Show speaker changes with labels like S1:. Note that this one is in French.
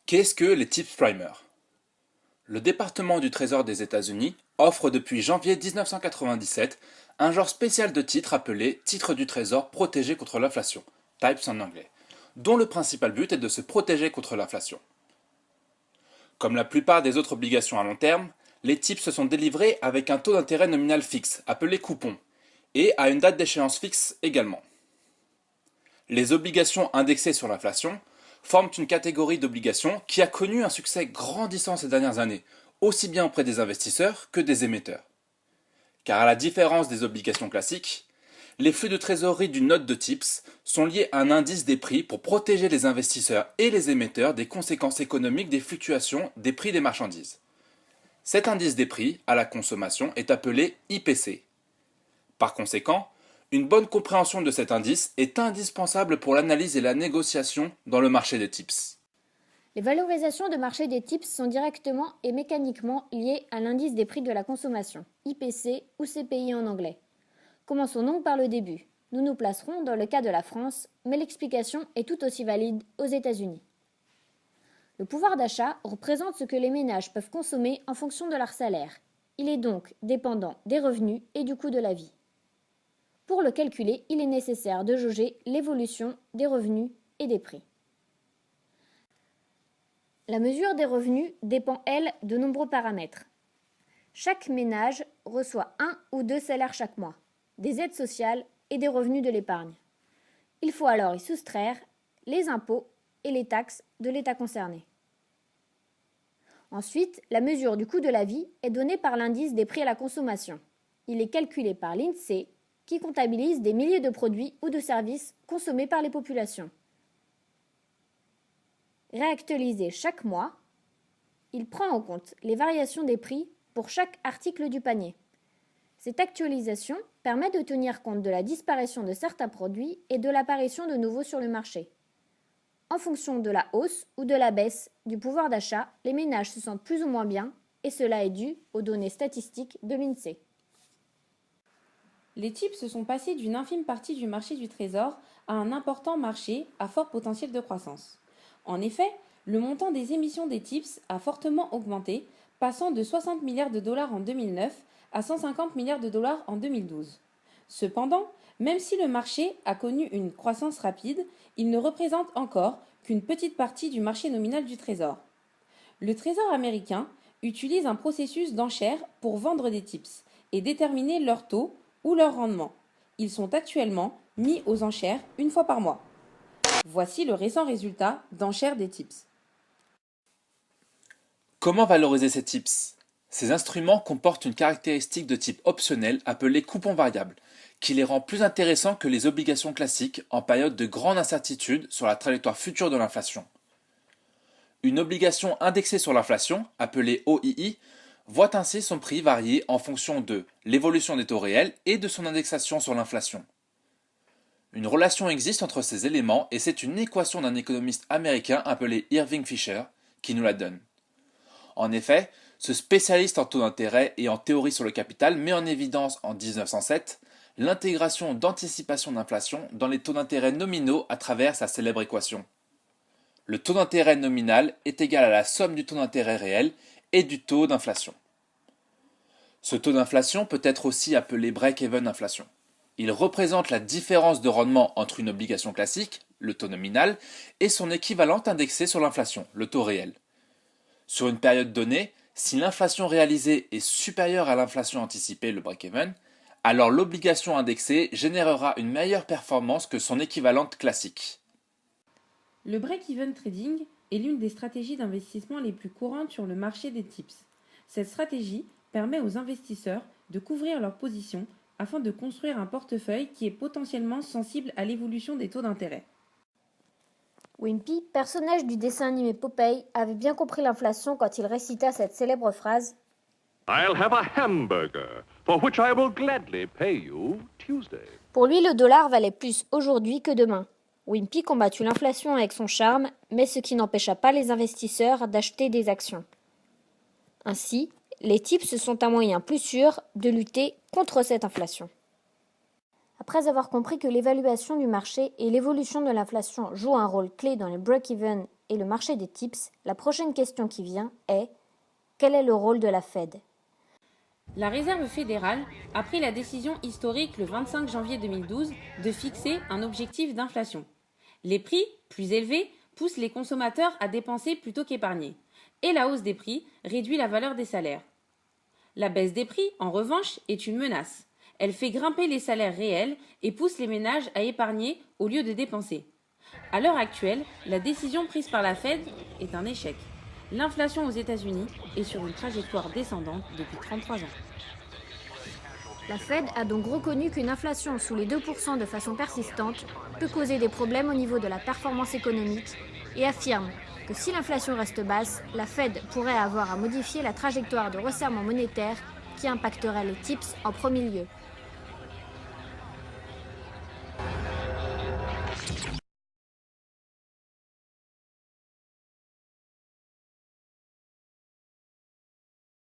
S1: Qu'est-ce que les tips primers? Le département du Trésor des États-Unis offre depuis janvier 1997 un genre spécial de titres appelé titres du Trésor protégés contre l'inflation, types en anglais, dont le principal but est de se protéger contre l'inflation. Comme la plupart des autres obligations à long terme, les tips sont délivrés avec un taux d'intérêt nominal fixe, appelé coupon, et à une date d'échéance fixe également. Les obligations indexées sur l'inflation forment une catégorie d'obligations qui a connu un succès grandissant ces dernières années, aussi bien auprès des investisseurs que des émetteurs. Car à la différence des obligations classiques, les flux de trésorerie d'une note de TIPS sont liés à un indice des prix pour protéger les investisseurs et les émetteurs des conséquences économiques des fluctuations des prix des marchandises. Cet indice des prix à la consommation est appelé IPC. Par conséquent, une bonne compréhension de cet indice est indispensable pour l'analyse et la négociation dans le marché des TIPS.
S2: Les valorisations de marché des TIPS sont directement et mécaniquement liées à l'indice des prix de la consommation, IPC ou CPI en anglais. Commençons donc par le début. Nous nous placerons dans le cas de la France, mais l'explication est tout aussi valide aux États-Unis. Le pouvoir d'achat représente ce que les ménages peuvent consommer en fonction de leur salaire. Il est donc dépendant des revenus et du coût de la vie. Pour le calculer, il est nécessaire de jauger l'évolution des revenus et des prix. La mesure des revenus dépend, elle, de nombreux paramètres. Chaque ménage reçoit 1 ou 2 salaires chaque mois, des aides sociales et des revenus de l'épargne. Il faut alors y soustraire les impôts et les taxes de l'État concerné. Ensuite, la mesure du coût de la vie est donnée par l'indice des prix à la consommation. Il est calculé par l'INSEE, qui comptabilise des milliers de produits ou de services consommés par les populations. Réactualisé chaque mois, il prend en compte les variations des prix pour chaque article du panier. Cette actualisation permet de tenir compte de la disparition de certains produits et de l'apparition de nouveaux sur le marché. En fonction de la hausse ou de la baisse du pouvoir d'achat, les ménages se sentent plus ou moins bien, et cela est dû aux données statistiques de l'INSEE.
S3: Les TIPS se sont passés d'une infime partie du marché du trésor à un important marché à fort potentiel de croissance. En effet, le montant des émissions des TIPS a fortement augmenté, passant de 60 milliards de dollars en 2009 à 150 milliards de dollars en 2012. Cependant, même si le marché a connu une croissance rapide, il ne représente encore qu'une petite partie du marché nominal du trésor. Le Trésor américain utilise un processus d'enchère pour vendre des TIPS et déterminer leur taux ou leur rendement. Ils sont actuellement mis aux enchères une fois par mois. Voici le récent résultat d'enchères des TIPS.
S1: Comment valoriser ces TIPS? Ces instruments comportent une caractéristique de type optionnel appelée coupon variable, qui les rend plus intéressants que les obligations classiques en période de grande incertitude sur la trajectoire future de l'inflation. Une obligation indexée sur l'inflation, appelée OII, voit ainsi son prix varier en fonction de l'évolution des taux réels et de son indexation sur l'inflation. Une relation existe entre ces éléments et c'est une équation d'un économiste américain appelé Irving Fisher qui nous la donne. En effet, ce spécialiste en taux d'intérêt et en théorie sur le capital met en évidence en 1907 l'intégration d'anticipation d'inflation dans les taux d'intérêt nominaux à travers sa célèbre équation. Le taux d'intérêt nominal est égal à la somme du taux d'intérêt réel et du taux d'inflation. Ce taux d'inflation peut être aussi appelé break-even inflation. Il représente la différence de rendement entre une obligation classique, le taux nominal, et son équivalent indexé sur l'inflation, le taux réel. Sur une période donnée, si l'inflation réalisée est supérieure à l'inflation anticipée, le break-even, alors l'obligation indexée générera une meilleure performance que son équivalente classique.
S3: Le break-even trading est l'une des stratégies d'investissement les plus courantes sur le marché des TIPS. Cette stratégie permet aux investisseurs de couvrir leurs positions afin de construire un portefeuille qui est potentiellement sensible à l'évolution des taux d'intérêt.
S2: Wimpy, personnage du dessin animé Popeye, avait bien compris l'inflation quand il récita cette célèbre phrase «
S4: I'll have a hamburger, for which I will gladly pay you Tuesday. »
S2: Pour lui, le dollar valait plus aujourd'hui que demain. Wimpy combattit l'inflation avec son charme, mais ce qui n'empêcha pas les investisseurs d'acheter des actions. Ainsi, les TIPS sont un moyen plus sûr de lutter contre cette inflation. Après avoir compris que l'évaluation du marché et l'évolution de l'inflation jouent un rôle clé dans les break-even et le marché des tips, la prochaine question qui vient est « Quel est le rôle de la Fed ?»
S3: La Réserve fédérale a pris la décision historique le 25 janvier 2012 de fixer un objectif d'inflation. Les prix, plus élevés, poussent les consommateurs à dépenser plutôt qu'épargner, et la hausse des prix réduit la valeur des salaires. La baisse des prix, en revanche, est une menace. Elle fait grimper les salaires réels et pousse les ménages à épargner au lieu de dépenser. À l'heure actuelle, la décision prise par la Fed est un échec. L'inflation aux États-Unis est sur une trajectoire descendante depuis 33 ans.
S2: La Fed a donc reconnu qu'une inflation sous les 2% de façon persistante peut causer des problèmes au niveau de la performance économique et affirme que si l'inflation reste basse, la Fed pourrait avoir à modifier la trajectoire de resserrement monétaire qui impacterait les tips en premier lieu.